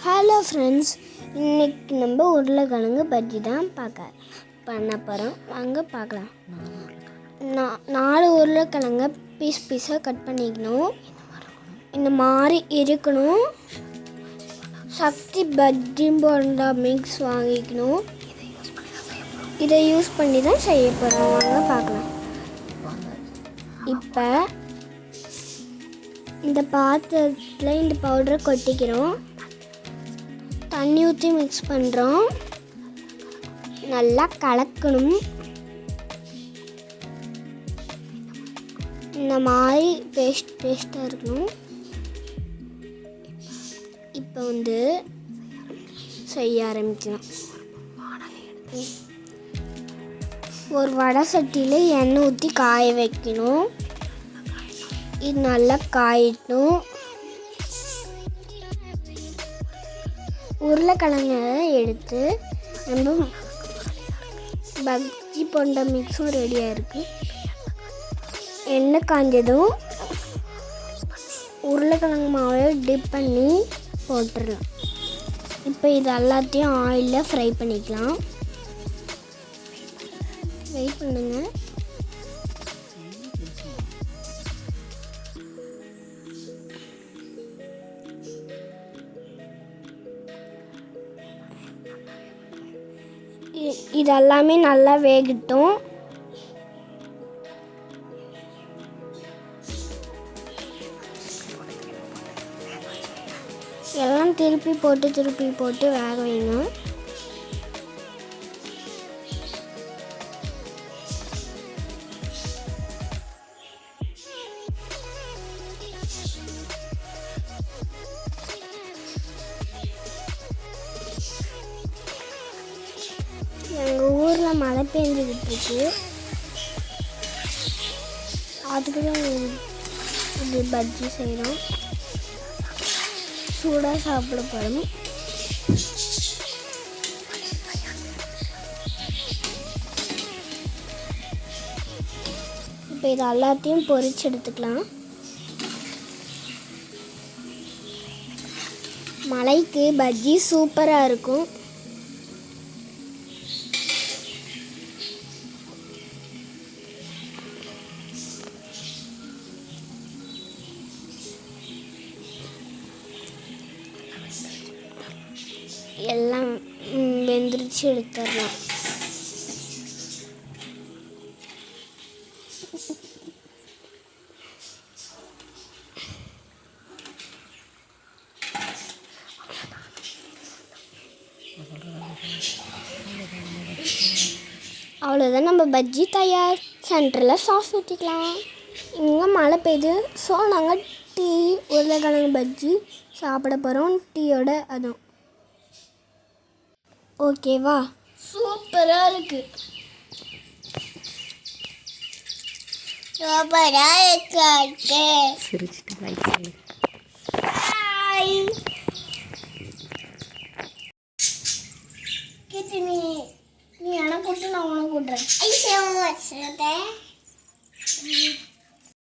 Hello friends, இன்றைக்கி நம்ம உருளைக்கிழங்கு பஜ்ஜி தான் பண்ண போகிறோம். வாங்க பார்க்கலாம். 4 உருளைக்கிழங்க பீஸாக கட் பண்ணிக்கணும். இந்த மாதிரி இருக்கணும். சக்தி பஜ்ஜி போண்டா மிக்ஸ் வாங்கிக்கணும். இதை யூஸ் பண்ணி தான் செய்ய போகிறோம். வாங்க பார்க்கலாம். இப்போ இந்த பாத்திரத்தில் இந்த பவுடரை கொட்டிக்கிறோம். தண்ணி ஊற்றி மிக்ஸ் பண்ணுறோம். நல்லா கலக்கணும். இந்த மாதிரி பேஸ்ட்டாக இருக்கணும். இப்போ செய்ய ஆரம்பிக்கலாம். ஒரு வடை சட்டியில் எண்ணெய் ஊற்றி காய வைக்கணும். இது நல்லா காயட்டும். உருளைக்கிழங்க எடுத்து நம்ம பஜ்ஜி போண்டா மிக்ஸும் ரெடியாக இருக்குது. எண்ணெய் காஞ்சதும் உருளைக்கிழங்கு மாவை டிப் பண்ணி போட்டுடலாம். இப்போ இது எல்லாத்தையும் ஆயிலில் ஃப்ரை பண்ணிக்கலாம். வெயிட் பண்ணுங்க. இது எல்லாமே நல்லா வேகட்டும். எல்லாம் திருப்பி போட்டு வேக வைக்கணும். எங்கள் ஊரில் மழை பெஞ்சிக்கிட்டு இருக்கு. அதுக்கு தான் இது பஜ்ஜி செய்கிறோம். சூடாக சாப்பிட போகிறோம். இப்போ இது எல்லாத்தையும் பொரிச்சு எடுத்துக்கலாம். மழைக்கு பஜ்ஜி சூப்பராக இருக்கும். எல்லாம் வெந்திரிச்சு எடுத்துடலாம். அவ்வளோதான், நம்ம பஜ்ஜி தயார். சென்டரில் சாஸ் ஊற்றிக்கலாம். இங்கே மழை பெய்யுது. ஸோ நாங்கள் டீ உருளைக்கிழங்கு பஜ்ஜி சாப்பிட போகிறோம். டீயோட அதுவும் ஓகேவா? சூப்பராக இருக்கு. நீ எனக்கு கூட்டு, நான் உனக்கு கூட்டுறேன்.